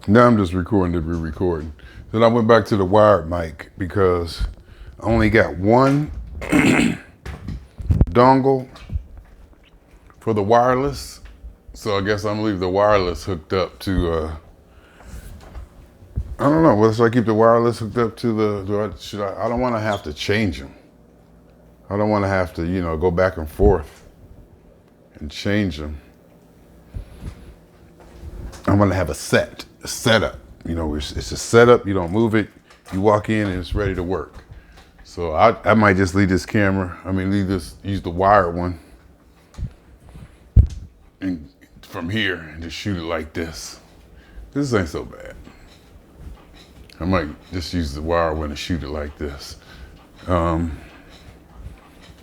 Now I'm just recording to be recording. Then I went back to the wired mic because I only got one dongle for the wireless. So I guess I'm gonna leave the wireless hooked up to, I don't know, whether should I keep the wireless hooked up to I don't wanna have to change them. I don't wanna have to, go back and forth and change them. I'm gonna have a setup. It's a setup, you don't move it, you walk in and it's ready to work. So I might just leave this camera, use the wired one and from here and just shoot it like this. This ain't so bad. I might just use the wired one and shoot it like this.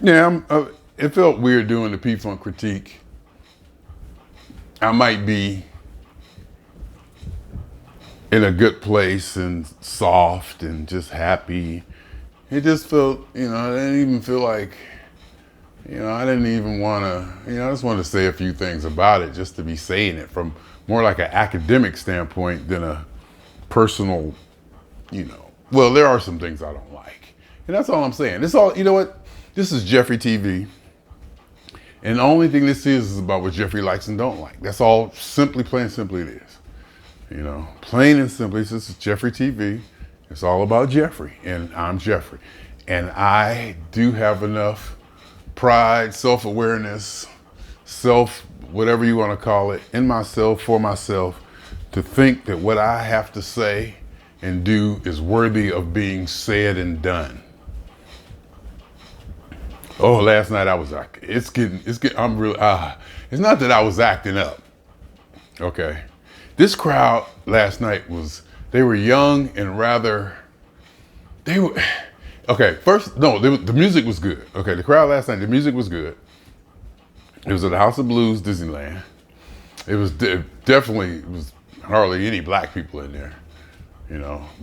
It felt weird doing the P-Funk critique. I might be in a good place and soft and just happy. It just felt, I didn't even feel like, I didn't even want to, I just wanted to say a few things about it just to be saying it from more like an academic standpoint than a personal, well, there are some things I don't like. And that's all I'm saying. This all, you know what? This is Jeffery TV. And the only thing this is about what Jeffery likes and don't like. That's all plain and simply it is. Plain and simply, this is Jeffery TV. It's all about Jeffery, and I'm Jeffery. And I do have enough pride, self-awareness, whatever you want to call it, in myself, for myself, to think that what I have to say and do is worthy of being said and done. Oh, last night I was acting. It's not that I was acting up, okay? This crowd last night they were young and the music was good. Okay, the crowd last night, the music was good. It was at the House of Blues, Disneyland. It was definitely hardly any black people in there,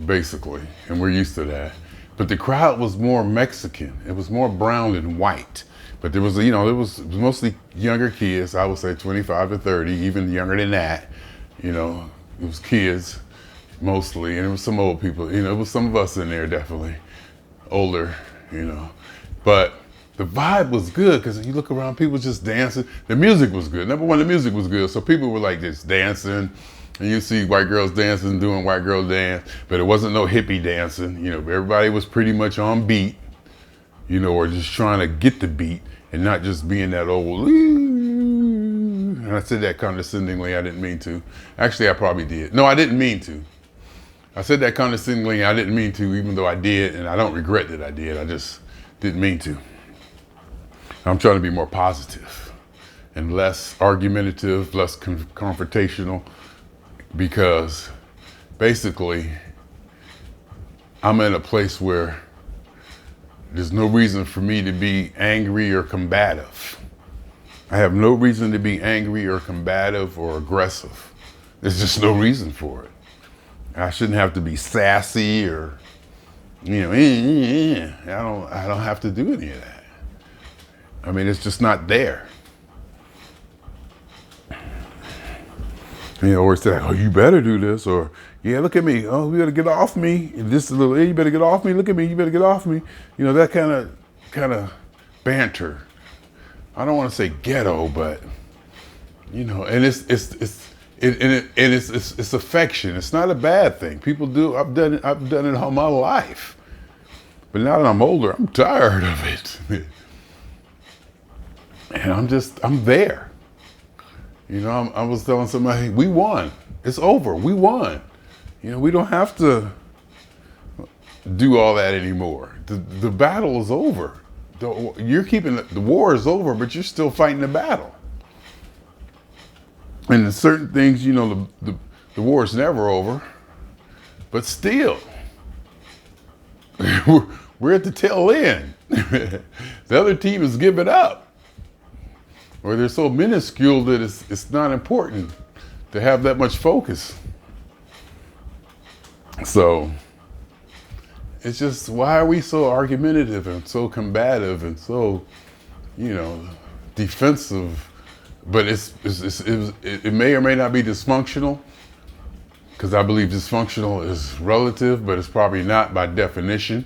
basically, and we're used to that. But the crowd was more Mexican. It was more brown and white. But there was, it was mostly younger kids, I would say 25 to 30, even younger than that. It was kids mostly, and it was some old people. It was some of us in there, definitely older. But the vibe was good because you look around, people just dancing. The music was good. Number one, the music was good, so people were like just dancing, and you see white girls dancing, doing white girl dance. But it wasn't no hippie dancing. Everybody was pretty much on beat, or just trying to get the beat and not just being that old. And I said that condescendingly, I didn't mean to. Actually, I probably did. No, I didn't mean to. I said that condescendingly, I didn't mean to, even though I did, and I don't regret that I did. I just didn't mean to. I'm trying to be more positive and less argumentative, less confrontational, because basically, I'm in a place where there's no reason for me to be angry or combative. I have no reason to be angry or combative or aggressive. There's just no reason for it. I shouldn't have to be sassy or, I don't have to do any of that. It's just not there. Or it's like, oh, you better do this, or yeah, look at me. Oh, you better get off me. This little, hey, you better get off me. Look at me. You better get off me. That kind of banter. I don't want to say ghetto, but and it's affection. It's not a bad thing. People do. I've done it all my life, but now that I'm older, I'm tired of it, and I'm there. I was telling somebody, we won. It's over. We won. We don't have to do all that anymore. The battle is over. The war is over, but you're still fighting the battle. And in certain things, the war is never over, but still, we're at the tail end. The other team is giving up, or they're so minuscule that it's not important to have that much focus. So it's just, why are we so argumentative and so combative and so, defensive? But it may or may not be dysfunctional. because I believe dysfunctional is relative, but it's probably not by definition.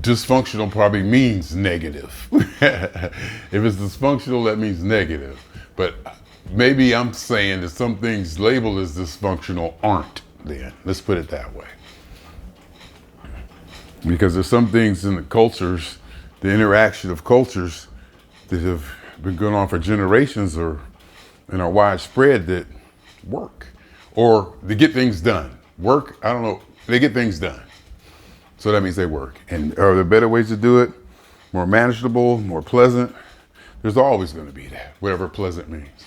Dysfunctional probably means negative. If it's dysfunctional, that means negative. But maybe I'm saying that some things labeled as dysfunctional aren't then. Let's put it that way. Because there's some things in the cultures, the interaction of cultures that have been going on for generations or and are widespread that work. Or they get things done. Work, I don't know, they get things done. So that means they work. And are there better ways to do it? More manageable, more pleasant? There's always going to be that, whatever pleasant means.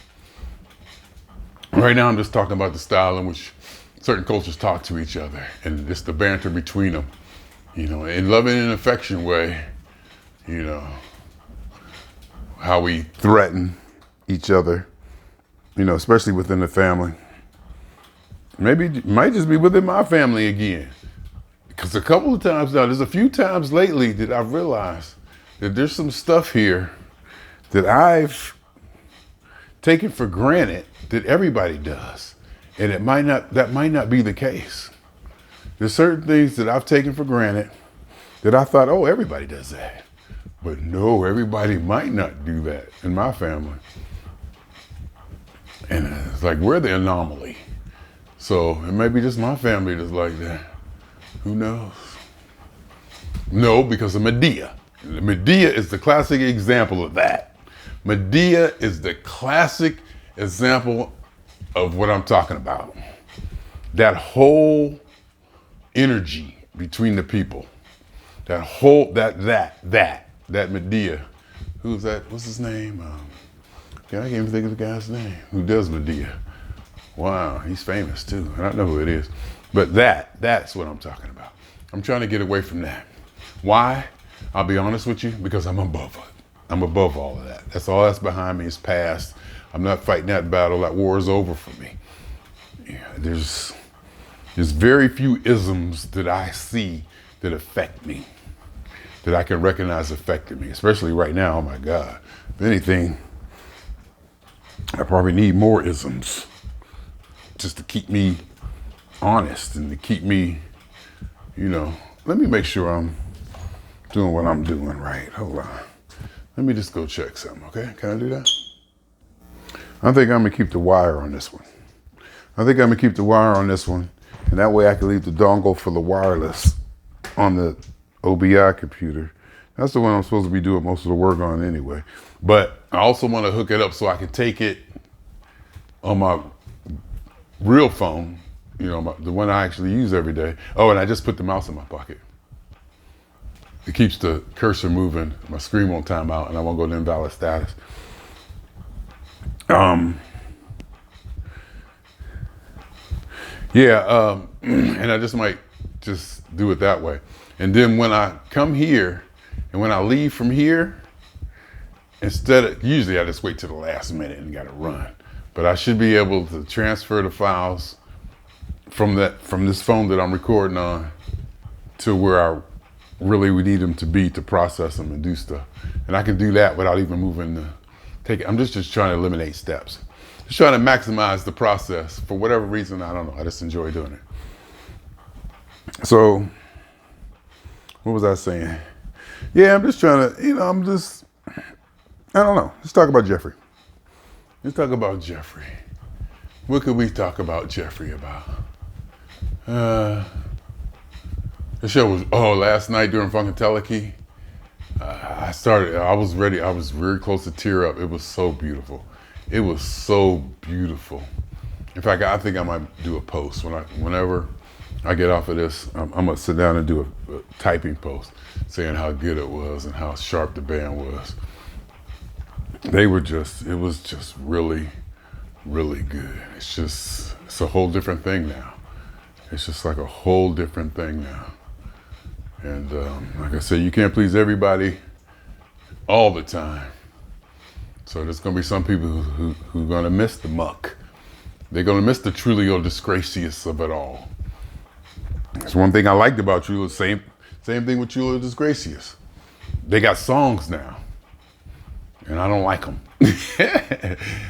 Right now I'm just talking about the style in which certain cultures talk to each other and just the banter between them, you know, in loving and affection way, you know, how we threaten each other, you know, especially within the family. Maybe it might just be within my family again. Because a couple of times now, there's a few times lately that I've realized that there's some stuff here that I've taken for granted that everybody does. And that might not be the case. There's certain things that I've taken for granted that I thought, oh, everybody does that. But no, everybody might not do that in my family. And it's like, we're the anomaly. So it may be just my family that's like that. Who knows? No, because of Medea. Medea is the classic example of that. Medea is the classic example of what I'm talking about. That whole energy between the people. That whole, that Medea. Who's that? What's his name? I can't even think of the guy's name. Who does Medea? Wow, he's famous too. I don't know who it is. But that's what I'm talking about. I'm trying to get away from that. Why? I'll be honest with you, because I'm above it. I'm above all of that. That's all that's behind me is past. I'm not fighting that battle. That war is over for me. Yeah, there's very few isms that I see that affect me, that I can recognize affected me, especially right now. Oh my God. If anything, I probably need more isms just to keep me honest and to keep me, you know, let me make sure I'm doing what I'm doing right. Hold on. Let me just go check something, okay? Can I do that? I think I'm gonna keep the wire on this one. And that way I can leave the dongle for the wireless on the OBI computer. That's the one I'm supposed to be doing most of the work on anyway. But I also want to hook it up so I can take it on my real phone, you know, the one I actually use every day. Oh, and I just put the mouse in my pocket. It keeps the cursor moving. My screen won't time out and I won't go to invalid status. And I just might just do it that way. And then when I come here and when I leave from here, usually I just wait till the last minute and gotta run. But I should be able to transfer the files from this phone that I'm recording on to where I really would need them to be to process them and do stuff. And I can do that without even moving I'm just trying to eliminate steps. Just trying to maximize the process for whatever reason, I don't know. I just enjoy doing it. So, what was I saying? Yeah, I'm just trying to, you know, I don't know. Let's talk about Jeffery. What could we talk about Jeffery about? The show was, last night during Funkateliki, I was ready. I was very close to tear up. It was so beautiful. In fact, I think I might do a post whenever I get off of this. I'm gonna sit down and do a typing post saying how good it was and how sharp the band was. It was just really, really good. It's a whole different thing now. It's just like a whole different thing now. And like I said, you can't please everybody all the time. So there's gonna be some people who are gonna miss the muck. They're gonna miss the Trulio Disgracious of it all. That's one thing I liked about Trulio. Same thing with Trulio Disgracious. They got songs now, and I don't like them.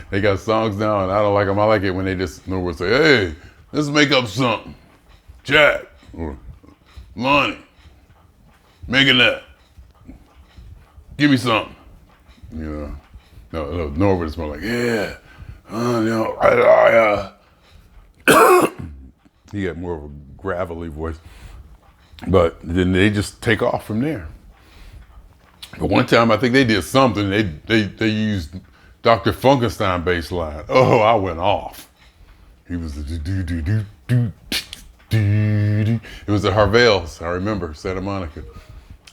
They got songs now, and I don't like them. I like it when they just know where to say, "Hey, Let's make up something. Jack or Lonnie, making that. Give me something. You know, no, Norbert is more like, yeah, you know, he had more of a gravelly voice. But then they just take off from there. But one time I think they did something. They used Dr. Funkenstein bass line. Oh, I went off. He was the do do do do do. It was the Harvelles, I remember, Santa Monica.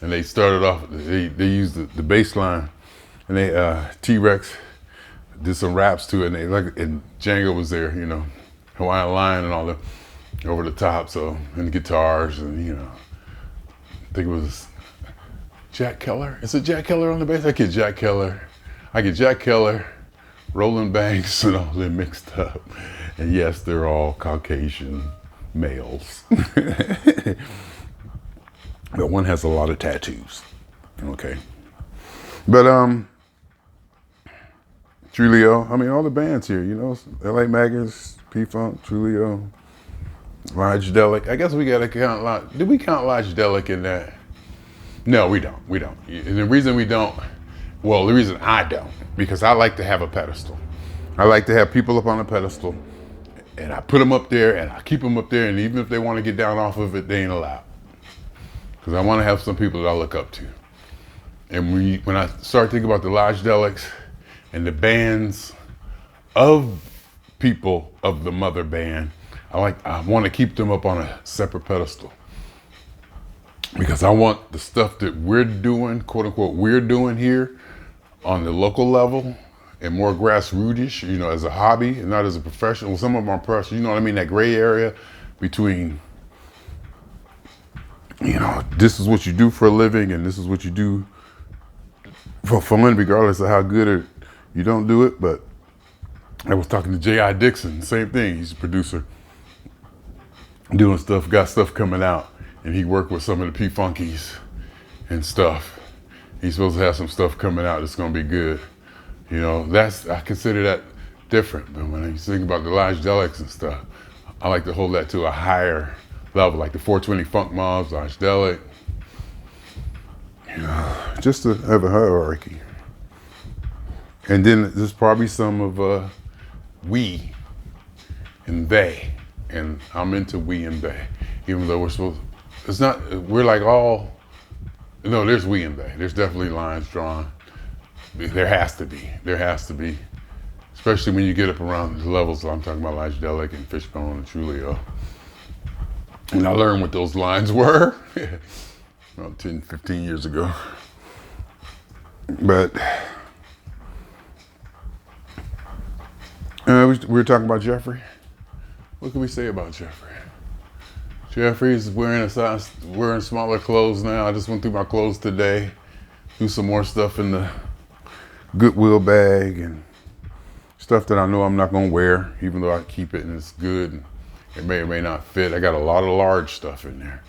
And they started off, they used the bass line, and they T-Rex did some raps to it, and Django was there, you know, Hawaiian Line and all that over the top, so, and the guitars, and you know, I think it was Jack Keller. Is it Jack Keller on the bass? I get Jack Keller, Roland Banks, and all them mixed up. And yes, they're all Caucasian males. But one has a lot of tattoos. Okay. But Trulio, I mean, all the bands here, you know, LA Maggers, P-Funk, Trulio, Lodgedelic. I guess we gotta count, did we count Lodgedelic in that? No, we don't. And the reason we don't, well, the reason I don't, because I like to have a pedestal. I like to have people up on a pedestal, and I put them up there, and I keep them up there, and even if they want to get down off of it, they ain't allowed. Because I want to have some people that I look up to. And when I start thinking about the Lodgedelics and the bands of people of the mother band, I want to keep them up on a separate pedestal. Because I want the stuff that we're doing, quote unquote, we're doing here on the local level and more grassrootish, you know, as a hobby and not as a professional. Some of them are professional, you know what I mean? That gray area between, you know, this is what you do for a living and this is what you do for fun, regardless of how good or you don't do it. But I was talking to J.I. Dixon, same thing. He's a producer, doing stuff, got stuff coming out. And he worked with some of the P-Funkies and stuff. He's supposed to have some stuff coming out that's gonna be good. You know, I consider that different. But when you think about the Lodgedelics and stuff, I like to hold that to a higher level, like the 420 Funk Mobs, Lodgedelic. You know, just to have a hierarchy. And then there's probably some of we and they. And I'm into we and they, even though we're supposed to. It's not, we're like all, no, there's we and they. There's definitely lines drawn. There has to be, especially when you get up around the levels I'm talking about, Lodgedelic and Fishbone and Trulio. And I learned what those lines were about 10, 15 years ago. But we were talking about Jeffery. What can we say about Jeffery? Jeffrey's wearing smaller clothes now. I just went through my clothes today, threw some more stuff in the Goodwill bag and stuff that I know I'm not gonna wear, even though I keep it and it's good. It may or may not fit. I got a lot of large stuff in there.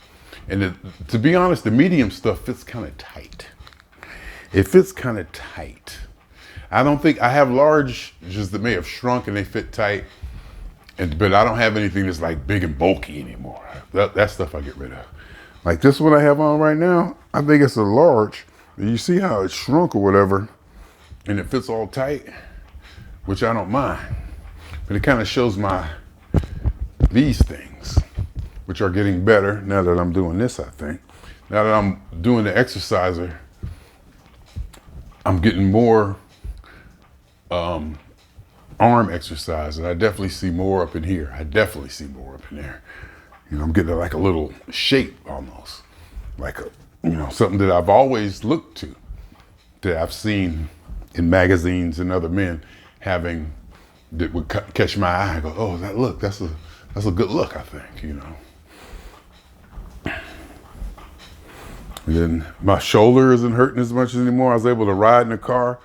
And to be honest, the medium stuff fits kind of tight. It fits kind of tight. I don't think, I have larges that may have shrunk and they fit tight. But I don't have anything that's like big and bulky anymore. That stuff I get rid of. Like this one I have on right now, I think it's a large. You see how it shrunk or whatever, and it fits all tight, which I don't mind. But it kind of shows these things, which are getting better now that I'm doing this, I think. Now that I'm doing the exerciser, I'm getting more arm exercise, and I definitely see more up in here. I definitely see more up in there. You know, I'm getting like a little shape almost, like something that I've always looked to, that I've seen in magazines and other men having, that would catch my eye and go, oh, that's a good look, I think, you know. And then my shoulder isn't hurting as much anymore. I was able to ride in the car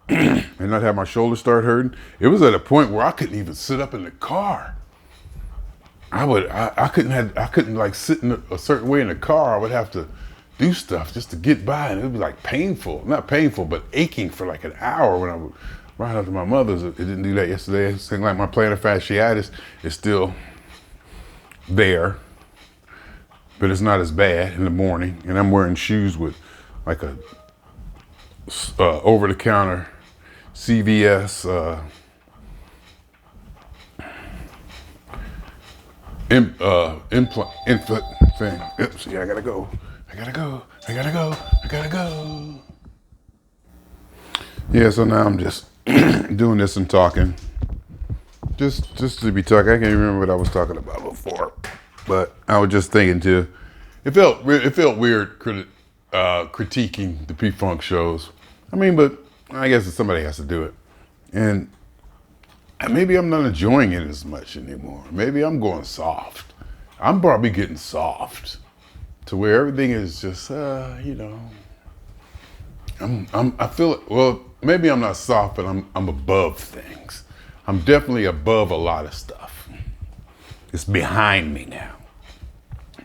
and not have my shoulder start hurting. It was at a point where I couldn't even sit up in the car. I couldn't like sit in a certain way in the car. I would have to do stuff just to get by, and it would be like painful. Not painful, but aching for like an hour when I would ride up to my mother's. It didn't do that yesterday. It's like my plantar fasciitis is still there, but it's not as bad in the morning. And I'm wearing shoes with like a over-the-counter CVS infant thing. Oops, yeah, I gotta go. Yeah, so now I'm just doing this and talking. Just to be talking. I can't even remember what I was talking about before, but I was just thinking too. It felt weird critiquing the P-Funk shows. I mean, but I guess somebody has to do it, and maybe I'm not enjoying it as much anymore. Maybe I'm going soft. I'm probably getting soft to where everything is just, I feel it. Well, maybe I'm not soft, but I'm above things. I'm definitely above a lot of stuff. It's behind me now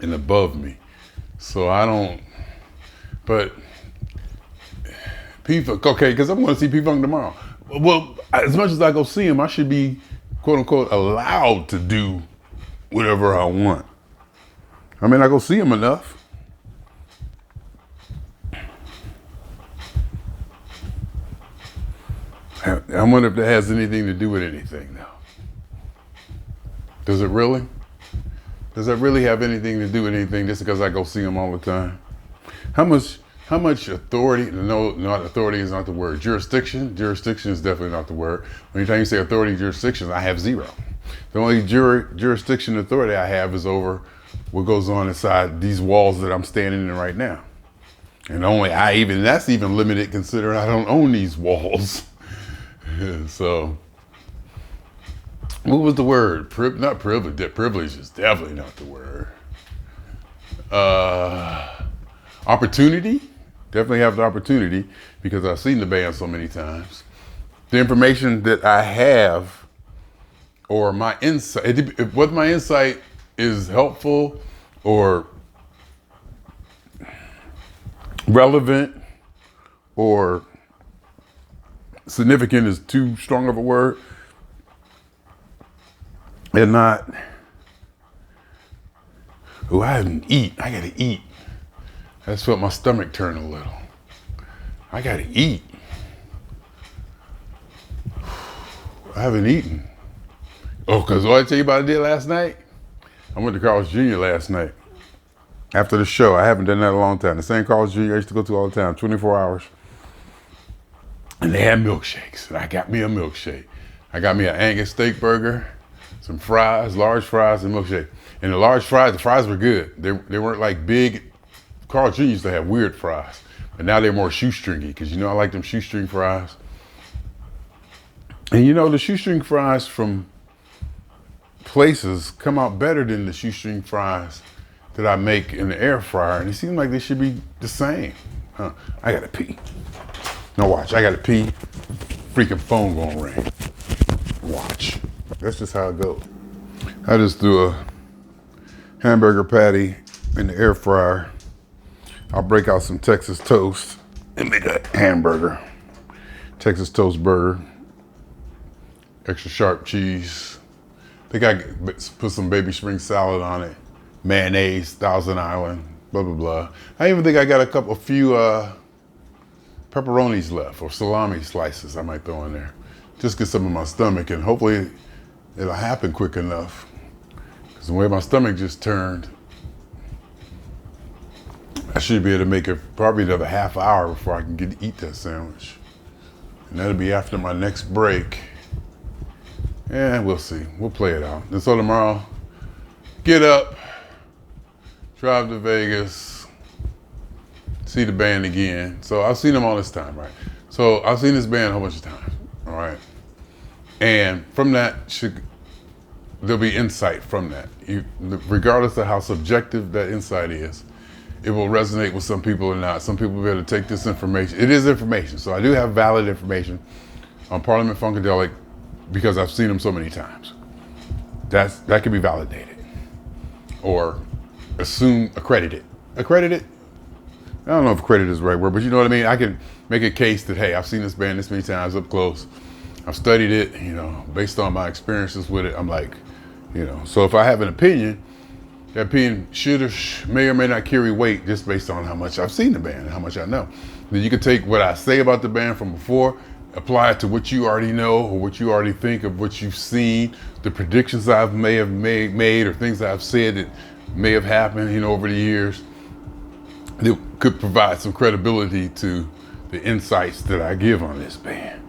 and above me. So I don't, but P-Funk, okay, because I'm going to see P-Funk tomorrow. Well, as much as I go see him, I should be, quote unquote, allowed to do whatever I want. I mean, I go see him enough. I wonder if that has anything to do with anything now. Does it really? Does that really have anything to do with anything just because I go see him all the time? How much authority, no, not authority is not the word. Jurisdiction is definitely not the word. Anytime you say authority, jurisdiction, I have zero. The only jurisdiction authority I have is over what goes on inside these walls that I'm standing in right now. And that's even limited considering I don't own these walls. So, what was the word? Not privilege. Privilege is definitely not the word. Opportunity. Definitely have the opportunity because I've seen the band so many times. The information that I have or my insight, whether my insight is helpful or relevant or significant is too strong of a word, and not, I didn't eat. I gotta eat. I just felt my stomach turn a little. I gotta eat. I haven't eaten. Oh, because what I tell you about I did last night? I went to Carl's Jr. last night. After the show, I haven't done that in a long time. The same Carl's Jr. I used to go to all the time, 24 hours. And they had milkshakes, and I got me a milkshake. I got me an Angus steak burger, some fries, large fries, and milkshake. And the fries were good. They weren't like big. Carl Jr. used to have weird fries, but now they're more shoestringy, because I like them shoestring fries. And the shoestring fries from places come out better than the shoestring fries that I make in the air fryer, and it seems like they should be the same. I gotta pee. No, watch, I gotta pee. Freaking phone gonna ring. Watch. That's just how it goes. I just threw a hamburger patty in the air fryer. I'll break out some Texas toast and make a hamburger. Texas toast burger. Extra sharp cheese. I think I put some baby spring salad on it. Mayonnaise, Thousand Island, blah, blah, blah. I even think I got a few pepperonis left, or salami slices I might throw in there. Just get some in my stomach, and hopefully it'll happen quick enough. Because the way my stomach just turned, I should be able to make it probably another half hour before I can eat that sandwich. And that'll be after my next break. Yeah, we'll see. We'll play it out. And so tomorrow, get up, drive to Vegas, see the band again. So I've seen them all this time, right? So I've seen this band a whole bunch of times, all right? And from that, there'll be insight from that. Regardless of how subjective that insight is, it will resonate with some people or not. Some people will be able to take this information. It is information, so I do have valid information on Parliament Funkadelic because I've seen them so many times. That can be validated or accredited. Accredited? I don't know if accredited is the right word, but you know what I mean? I can make a case that, hey, I've seen this band this many times up close. I've studied it, based on my experiences with it. I'm like, so if I have an opinion, That opinion should or may or may not carry weight just based on how much I've seen the band and how much I know. Then you can take what I say about the band from before, apply it to what you already know or what you already think of what you've seen, the predictions may have made or things I've said that may have happened, over the years. That could provide some credibility to the insights that I give on this band.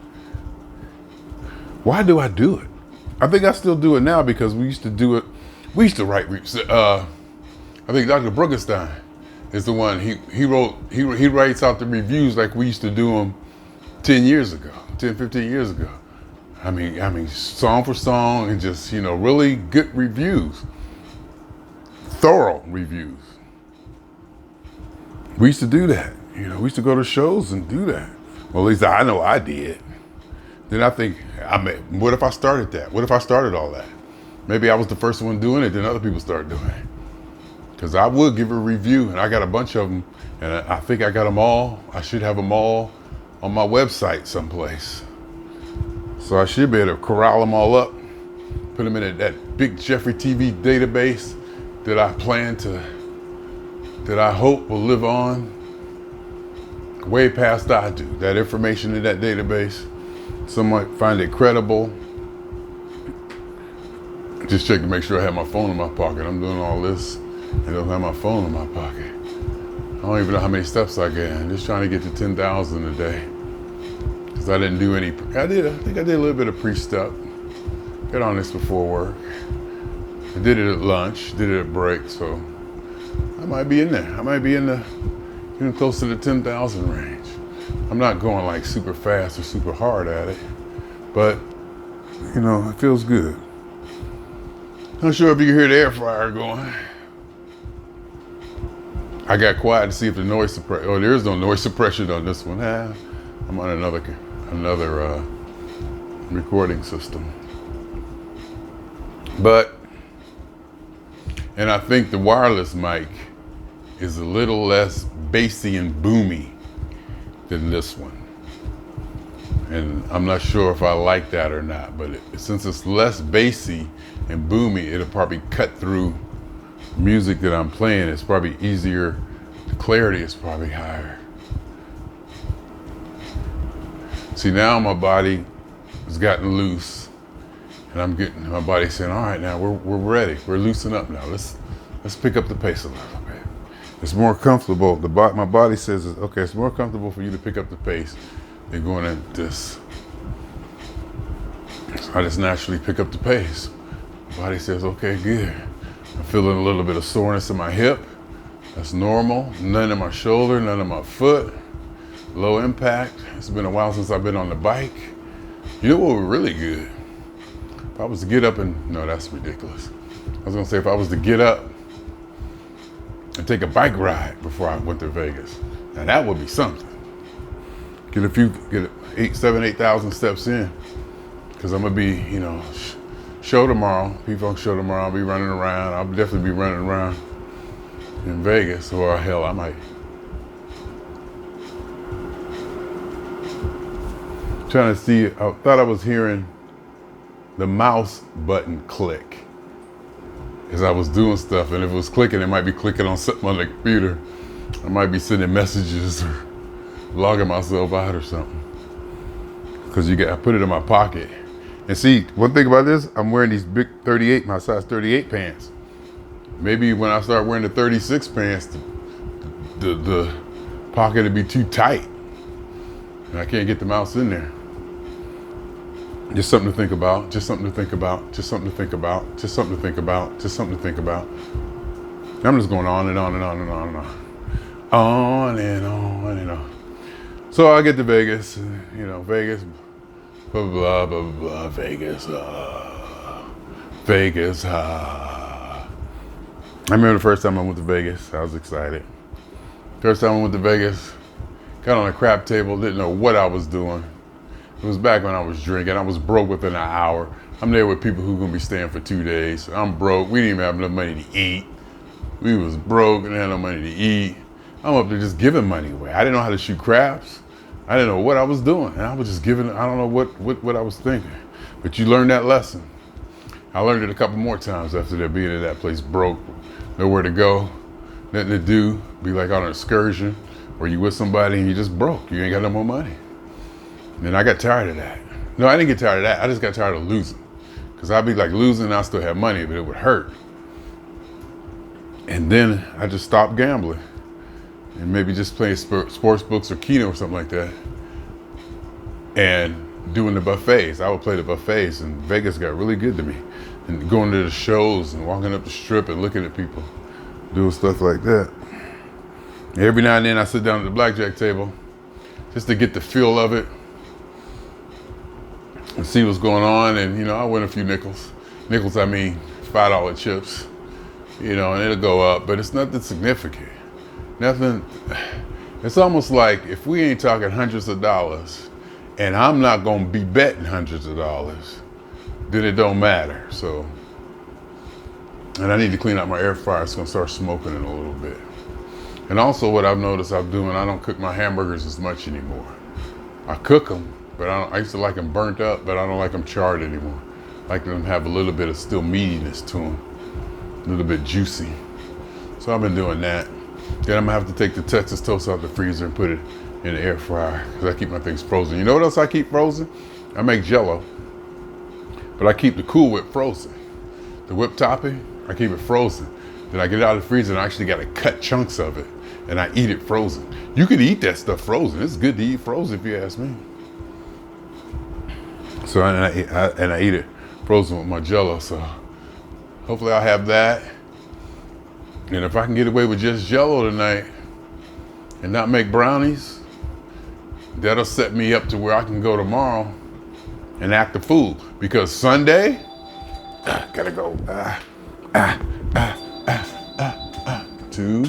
Why do I do it? I think I still do it now because we used to do it. We used to write. I think Dr. Brookenstein is the one. He writes out the reviews like we used to do them 10 years ago, 10, 15 years ago. I mean, song for song and just, really good reviews, thorough reviews. We used to do that. We used to go to shows and do that. Well, at least I know I did. Then I think, what if I started that? What if I started all that? Maybe I was the first one doing it, then other people started doing it. Because I would give a review, and I got a bunch of them, and I think I got them all. I should have them all on my website someplace. So I should be able to corral them all up, put them in that big Jeffery TV database that I hope will live on way past I do. That information in that database, someone might find it credible. Just check to make sure I have my phone in my pocket. I'm doing all this and don't have my phone in my pocket. I don't even know how many steps I get. I'm just trying to get to 10,000 a day. Because I didn't do any, I think I did a little bit of pre-step. Got on this before work. I did it at lunch, did it at break, so I might be in there. I might be in the, close to the 10,000 range. I'm not going like super fast or super hard at it, but it feels good. I'm not sure if you can hear the air fryer going. I got quiet to see if the noise suppression, there is no noise suppression on this one. I'm on another recording system. And I think the wireless mic is a little less bassy and boomy than this one. And I'm not sure if I like that or not, but since it's less bassy and boomy, it'll probably cut through music that I'm playing. It's probably easier. The clarity is probably higher. See, now my body has gotten loose, and I'm getting my body saying, "All right, now we're ready. We're loosening up now. Let's pick up the pace a little bit. It's more comfortable." My body says, "Okay, it's more comfortable for you to pick up the pace than going at this." So I just naturally pick up the pace. My body says, "Okay, good." I'm feeling a little bit of soreness in my hip. That's normal. None in my shoulder, none in my foot. Low impact. It's been a while since I've been on the bike. You know what would be really good? If I was to get up no, that's ridiculous. I was gonna say if I was to get up and take a bike ride before I went to Vegas. Now that would be something. Get 8,000 steps in. Cause I'm gonna be, show tomorrow, P-Funk show tomorrow, I'll be running around. I'll definitely be running around in Vegas, or hell, I might. Trying to see, I thought I was hearing the mouse button click as I was doing stuff, and if it was clicking, it might be clicking on something on the computer. I might be sending messages or logging myself out or something. Cause I put it in my pocket. And see, one thing about this, I'm wearing these big my size 38 pants. Maybe when I start wearing the 36 pants, the pocket would be too tight. And I can't get the mouse in there. Just something to think about, just something to think about, just something to think about, just something to think about, just something to think about. And I'm just going on and on and on and on and on. On and on and on. So I get to Vegas, Vegas, blah, blah, blah, blah, blah, Vegas, Vegas. I remember the first time I went to Vegas, I was excited. First time I went to Vegas, got on a crap table, didn't know what I was doing. It was back when I was drinking. I was broke within an hour. I'm there with people who are gonna be staying for 2 days. I'm broke. We didn't even have enough money to eat. We was broke and had no money to eat. I'm up there just giving money away. I didn't know how to shoot craps. I didn't know what I was doing. And I was just giving, I don't know what I was thinking. But you learn that lesson. I learned it a couple more times after that, being in that place broke, nowhere to go, nothing to do, be like on an excursion, or you with somebody and you just broke, you ain't got no more money. And I got tired of that. No, I didn't get tired of that. I just got tired of losing. Because I'd be like losing and I still have money, but it would hurt. And then I just stopped gambling and maybe just playing sports books or Keno or something like that. And doing the buffets. I would play the buffets, and Vegas got really good to me. And going to the shows and walking up the strip and looking at people doing stuff like that. Every now and then I sit down at the blackjack table just to get the feel of it and see what's going on. And, you know, I win a few nickels. Nickels, I mean $5 chips, you know, and it'll go up, but it's nothing significant. Nothing. It's almost like if we ain't talking hundreds of dollars and I'm not going to be betting hundreds of dollars, then it don't matter. So, and I need to clean out my air fryer. It's going to start smoking in a little bit. And also what I've noticed I'm doing, I don't cook my hamburgers as much anymore. I cook them, but I used to like them burnt up, but I don't like them charred anymore. I like them to have a little bit of still meatiness to them, a little bit juicy. So I've been doing that. Then I'm gonna have to take the Texas toast out the freezer and put it in the air fryer because I keep my things frozen. You know what else I keep frozen? I make Jell-O, but I keep the Cool Whip frozen. The whipped topping, I keep it frozen. Then I get it out of the freezer and I actually gotta cut chunks of it and I eat it frozen. You could eat that stuff frozen. It's good to eat frozen if you ask me. So and I eat it frozen with my Jell-O. So hopefully I'll have that. And if I can get away with just Jell-O tonight and not make brownies, that'll set me up to where I can go tomorrow and act a fool. Because Sunday, gotta go. 2,